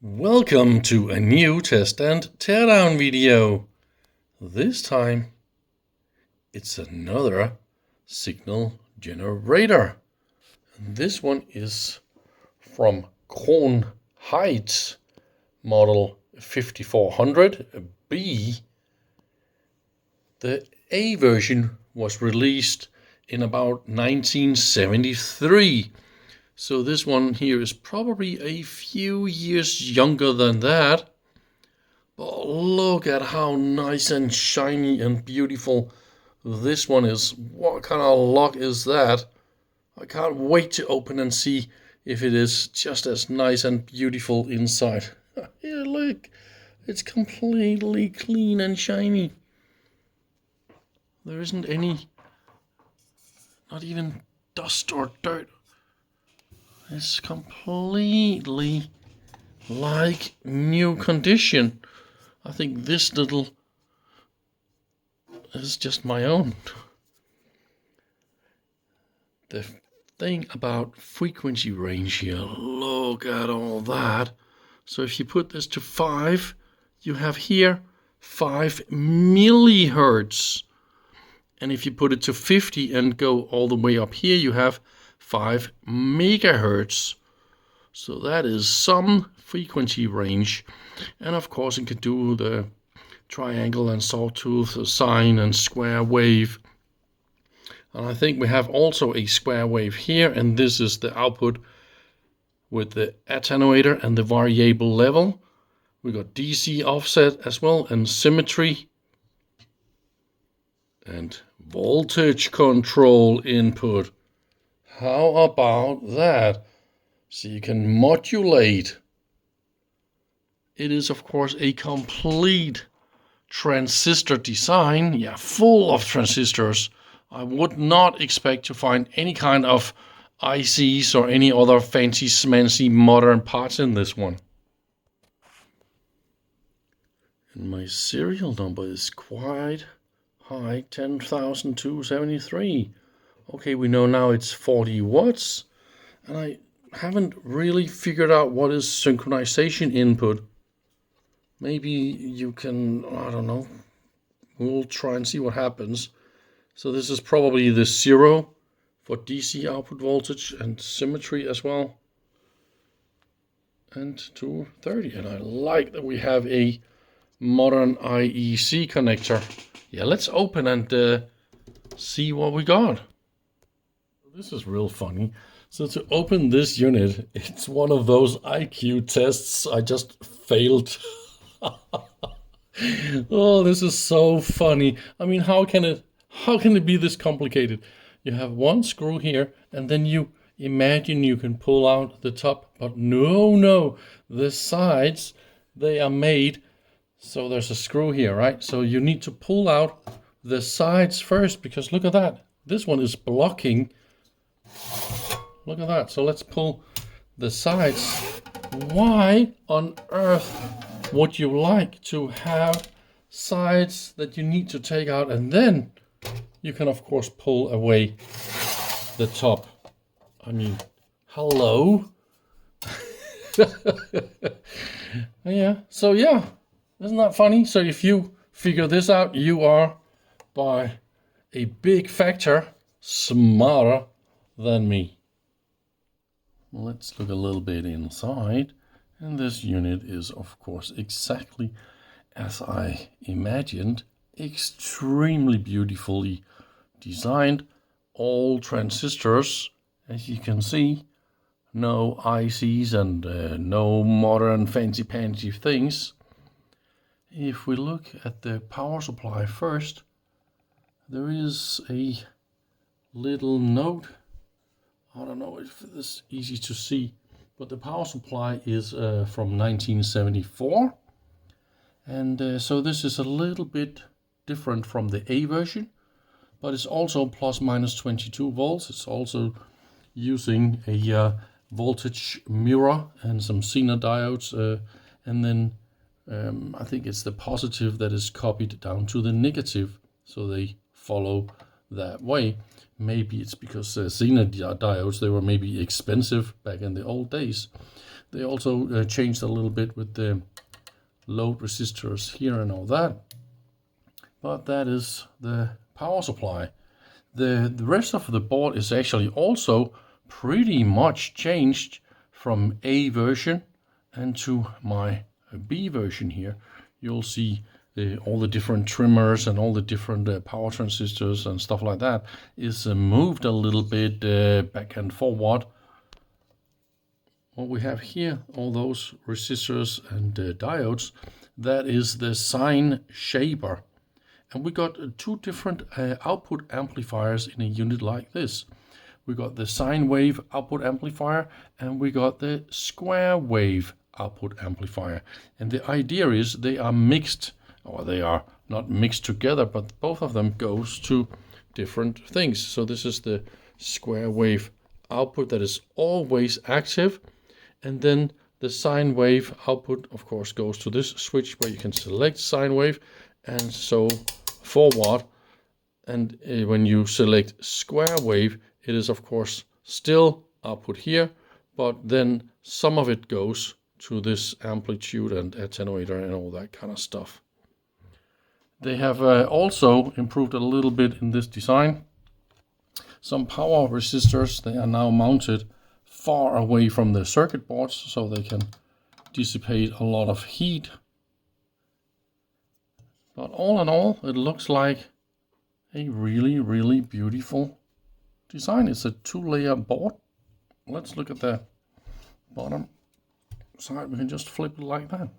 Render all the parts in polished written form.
Welcome to a new test and teardown video. This time it's another signal generator. This one is from Krohn-Hite model 5400B. The A version was released in about 1973. So this one here is probably a few years younger than that. But look at how nice and shiny and beautiful this one is. What kind of lock is that? I can't wait to open and see if it is just as nice and beautiful inside. Here, look. It's completely clean and shiny. There isn't any, not even dust or dirt. It's completely like new condition. I think this little is just my own. The thing about frequency range here, look at all that. So if you put this to 5, you have here 5 millihertz. And if you put it to 50 and go all the way up here, you have 5 megahertz. So that is some frequency range. And of course it can do the triangle and sawtooth, the sine and square wave. And I think we have also a square wave here, and this is the output with the attenuator and the variable level. We got DC offset as well, and symmetry and voltage control input. How about that? So you can modulate. It is of course a complete transistor design, full of transistors. I would not expect to find any kind of ICs or any other fancy smancy modern parts in this one. And my serial number is quite high, 10,273. Okay, we know now it's 40 watts, and I haven't really figured out what is synchronization input. Maybe you can, I don't know, we'll try and see what happens. So this is probably the 0 for DC output voltage and symmetry as well. And 230, and I like that we have a modern IEC connector. Yeah, let's open and see what we got. This is real funny. So to open this unit, it's one of those IQ tests I just failed. Oh, this is so funny. I mean, how can it be this complicated? You have one screw here, and then you imagine you can pull out the top, but no, the sides, they are made so there's a screw here, right? So you need to pull out the sides first, because look at that. This one is blocking. Look at that. So let's pull the sides. Why on earth would you like to have sides that you need to take out, and then you can of course pull away the top? I mean, hello. So isn't that funny? So if you figure this out, you are by a big factor smarter than me. Let's look a little bit inside, and this unit is of course exactly as I imagined, extremely beautifully designed, all transistors, as you can see, no ICs and no modern fancy pantsy things. If we look at the power supply first, there is a little note. I don't know if this is easy to see, but the power supply is from 1974. And so this is a little bit different from the A version, but it's also plus minus 22 volts. It's also using a voltage mirror and some Zener diodes. And then I think it's the positive that is copied down to the negative. So they follow that way. Maybe it's because Zener diodes, they were maybe expensive back in the old days. They also changed a little bit with the load resistors here and all that. But that is the power supply. The rest of the board is actually also pretty much changed from A version and to my B version here. You'll see all the different trimmers and all the different power transistors and stuff like that is moved a little bit back and forward. What we have here, all those resistors and diodes, that is the sine shaper. And we got two different output amplifiers in a unit like this. We got the sine wave output amplifier and we got the square wave output amplifier. And the idea is they are mixed, or they are not mixed together, but both of them goes to different things. So this is the square wave output that is always active. And then the sine wave output, of course, goes to this switch where you can select sine wave and so forward. And when you select square wave, it is of course still output here, but then some of it goes to this amplitude and attenuator and all that kind of stuff. They have also improved a little bit in this design. Some power resistors, they are now mounted far away from the circuit boards so they can dissipate a lot of heat. But all in all, it looks like a really, really beautiful design. It's a 2-layer board. Let's look at the bottom side. We can just flip it like that.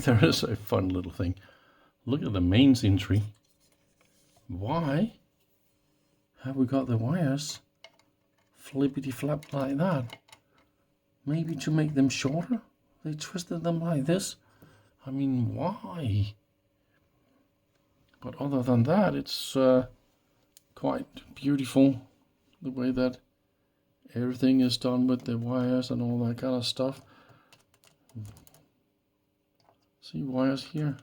There is a fun little thing. Look at the mains entry. Why have we got the wires flippity flap like that? Maybe to make them shorter? They twisted them like this. I mean, why? But other than that, it's quite beautiful the way that everything is done with the wires and all that kind of stuff. See wires here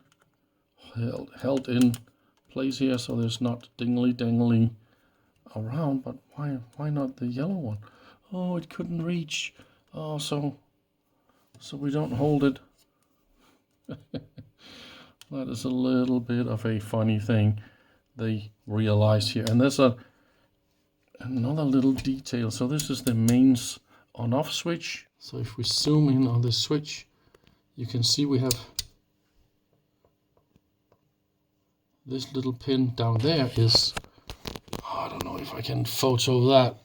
held in place here so there's not dingly-dangling around. But why not the yellow one? Oh, it couldn't reach. Oh, so we don't hold it. That is a little bit of a funny thing they realized here. And there's another little detail. So this is the mains on-off switch. So if we zoom in on the switch, you can see we have this little pin down there is, I don't know if I can photo that,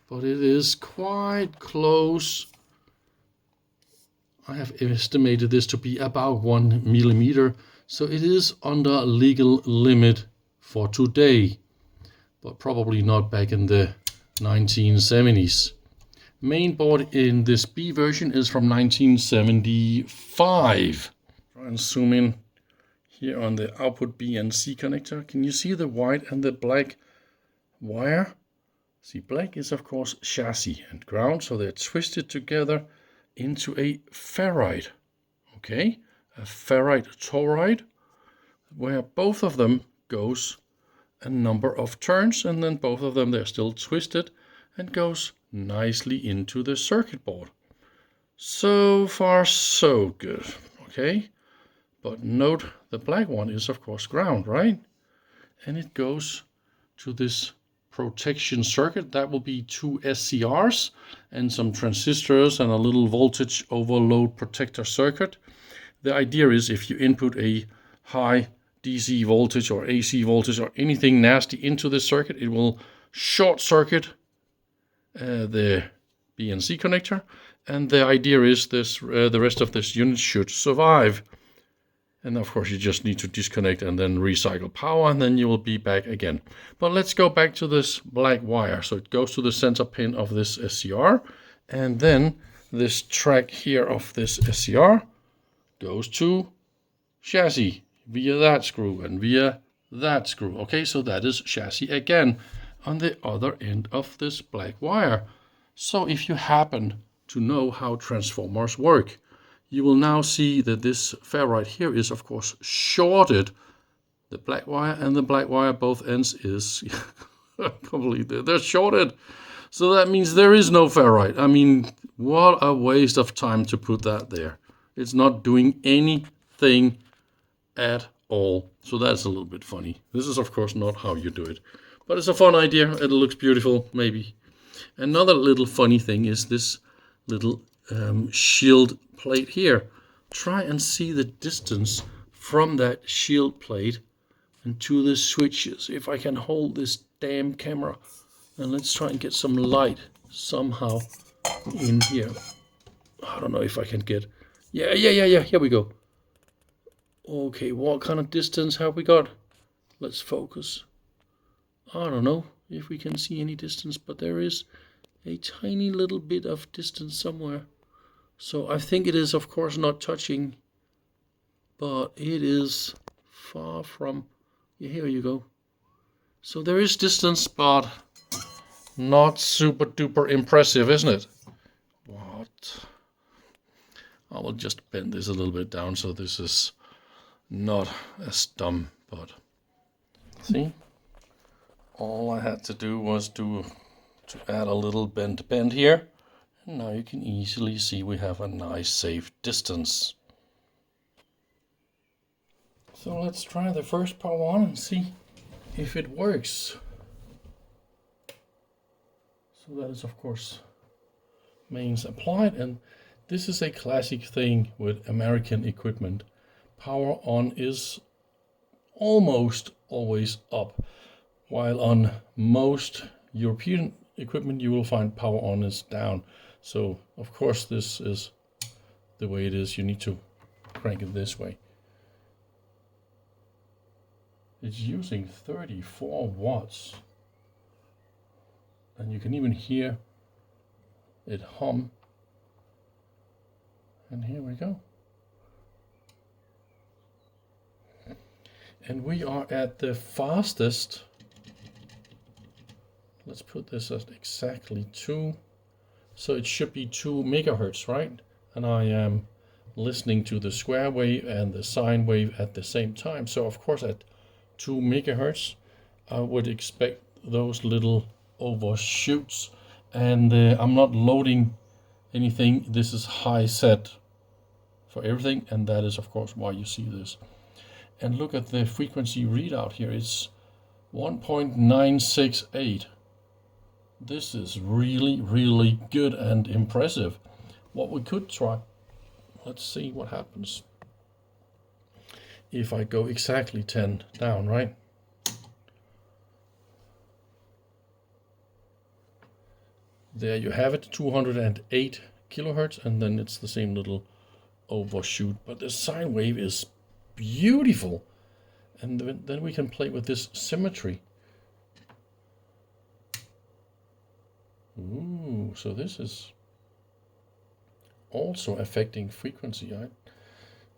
but it is quite close. I have estimated this to be about 1 millimeter, so it is under legal limit for today, but probably not back in the 1970s. Main board in this B version is from 1975. Try and zoom in here on the output B and C connector. Can you see the white and the black wire? See, black is of course chassis and ground, so they're twisted together into a ferrite. Okay, a ferrite toroid, where both of them goes a number of turns, and then both of them, they're still twisted and goes nicely into the circuit board. So far so good. Okay, but note the black one is of course ground, right? And it goes to this protection circuit. That will be 2 SCRs and some transistors and a little voltage overload protector circuit. The idea is if you input a high DC voltage or AC voltage or anything nasty into this circuit, it will short circuit the B and C connector. And the idea is this the rest of this unit should survive. And of course you just need to disconnect and then recycle power, and then you will be back again. But let's go back to this black wire. So it goes to the center pin of this SCR, and then this track here of this SCR goes to chassis via that screw and via that screw. Okay, so that is chassis again on the other end of this black wire. So if you happen to know how transformers work, you will now see that this ferrite here is of course shorted. The black wire and the black wire, both ends is completely, they're shorted. So that means there is no ferrite. I mean, what a waste of time to put that there. It's not doing anything at all. So that's a little bit funny. This is of course not how you do it, but it's a fun idea. It looks beautiful, maybe. Another little funny thing is this little shield plate here. Try and see the distance from that shield plate and to the switches. If I can hold this damn camera, and let's try and get some light somehow in here. I don't know if I can get, yeah, here we go. Okay, what kind of distance have we got? Let's focus. I don't know if we can see any distance, but there is a tiny little bit of distance somewhere. So I think it is of course not touching, but it is far from, yeah, here you go. So there is distance, but not super duper impressive, isn't it? What? I will just bend this a little bit down so this is not as dumb, but see? All I had to do was to add a little bend here. And now you can easily see we have a nice safe distance. So let's try the first power on and see if it works. So that is of course mains applied, and this is a classic thing with American equipment. Power on is almost always up, while on most European equipment you will find power on is down. So of course this is the way it is. You need to crank it this way. It's using 34 watts, and you can even hear it hum. And here we go. And we are at the fastest. Let's put this at exactly 2. So it should be 2 megahertz, right? And I am listening to the square wave and the sine wave at the same time. So of course at 2 megahertz, I would expect those little overshoots. And I'm not loading anything. This is high set for everything, and that is of course why you see this. And look at the frequency readout here. It's 1.968. This is really, really good and impressive. What we could try, let's see what happens if I go exactly 10 down, right? There you have it, 208 kilohertz, and then it's the same little overshoot. But the sine wave is beautiful, and then we can play with this symmetry. Ooh, so this is also affecting frequency. I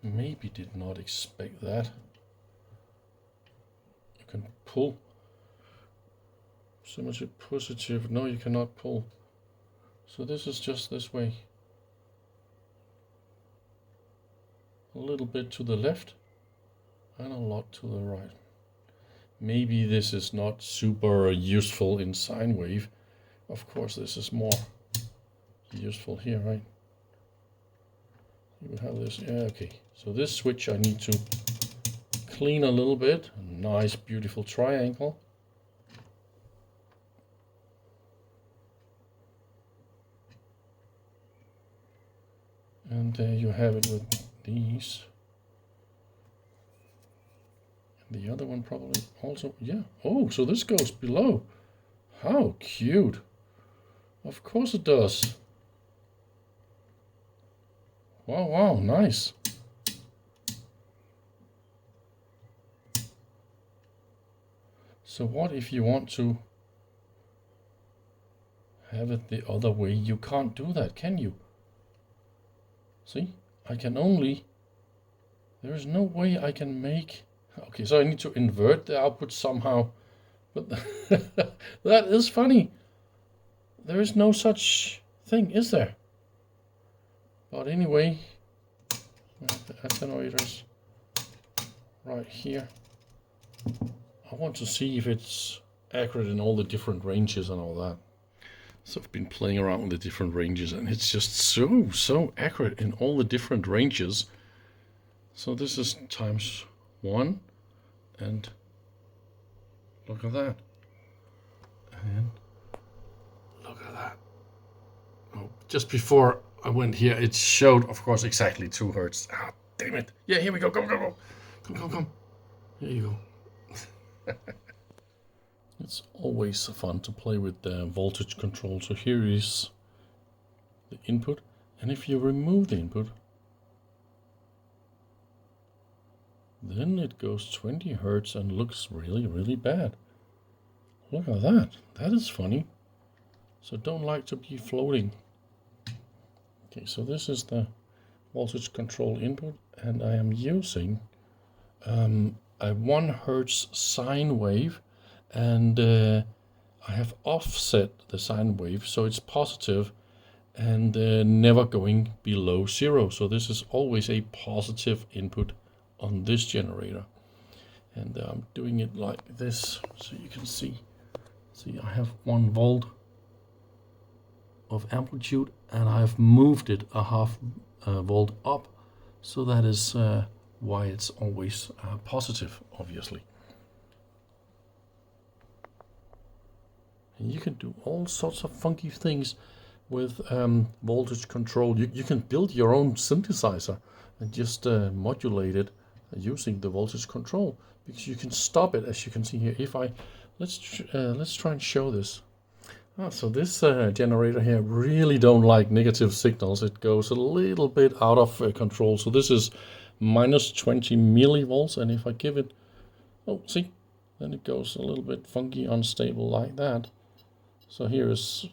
maybe did not expect that. You can pull symmetry positive. No, you cannot pull. So this is just this way. A little bit to the left and a lot to the right. Maybe this is not super useful in sine wave. Of course, this is more useful here, right? You would have this, yeah, okay. So this switch I need to clean a little bit. A nice, beautiful triangle. And there you have it with these. And the other one probably also, yeah. Oh, so this goes below. How cute. Of course it does. Wow, wow, nice. So what if you want to have it the other way? You can't do that, can you? See, I can only, there is no way I can make, okay, so I need to invert the output somehow, but that is funny. There is no such thing, is there? But anyway, we have the attenuators right here. I want to see if it's accurate in all the different ranges and all that. So I've been playing around with the different ranges, and it's just so accurate in all the different ranges. So this is ×1, and look at that. And look at that. Oh, just before I went here, it showed, of course, exactly 2 Hz. Ah, damn it. Yeah, here we go. Come. Come. Here you go. It's always fun to play with the voltage control. So here is the input. And if you remove the input, then it goes 20 Hz and looks really bad. Look at that. That is funny. So don't like to be floating. Okay, so this is the voltage control input, and I am using a 1 Hz sine wave, and I have offset the sine wave so it's positive and never going below 0. So this is always a positive input on this generator, and I'm doing it like this so you can see. See, I have 1 volt of amplitude, and I've moved it a half volt up, so that is why it's always positive, obviously. And you can do all sorts of funky things with voltage control. You can build your own synthesizer and just modulate it using the voltage control, because you can stop it, as you can see here. If I let's try and show this. So this generator here really don't like negative signals. It goes a little bit out of control. So this is -20 millivolts, and if I give it, oh, see, then it goes a little bit funky, unstable like that. So here is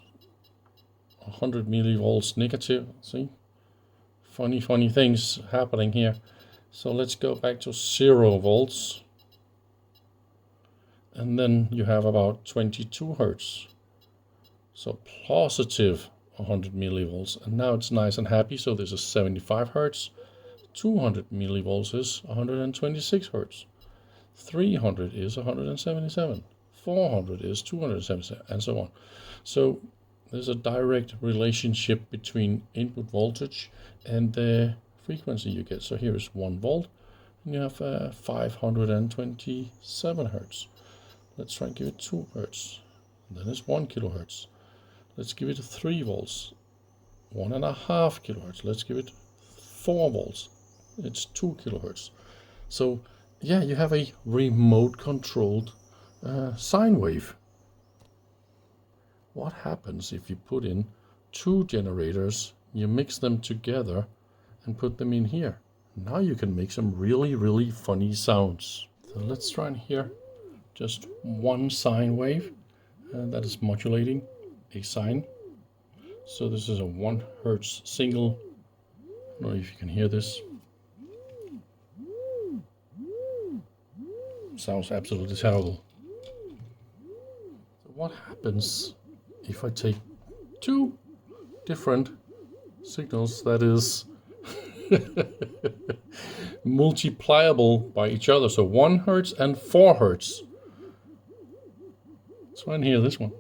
100 millivolts negative. See, funny things happening here. So let's go back to 0 volts, and then you have about 22 Hz. So positive 100 millivolts, and now it's nice and happy. So this is 75 Hz, 200 millivolts is 126 Hz, 300 is 177, 400 is 277, and so on. So there's a direct relationship between input voltage and the frequency you get. So here is 1 volt, and you have 527 Hz. Let's try and give it 2 Hz. And then it's 1 kilohertz. Let's give it 3 volts, 1.5 kilohertz. Let's give it 4 volts. It's 2 kilohertz. So yeah, you have a remote controlled sine wave. What happens if you put in 2 generators, you mix them together and put them in here? Now you can make some really funny sounds. So let's try and hear just 1 sine wave that is modulating a sine. So this is a 1 Hz single. I don't know if you can hear this. Sounds absolutely terrible. So what happens if I take 2 different signals that is multipliable by each other? So 1 Hz and 4 Hz. Let's try and hear this one.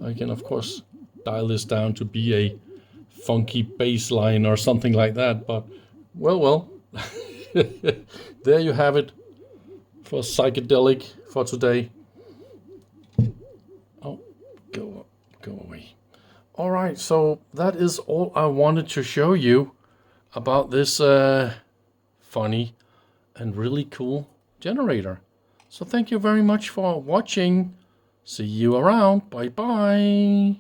I can, of course, dial this down to be a funky bass line or something like that, but well, there you have it for psychedelic for today. Oh, go away. All right, so that is all I wanted to show you about this funny and really cool generator. So thank you very much for watching. See you around. Bye bye.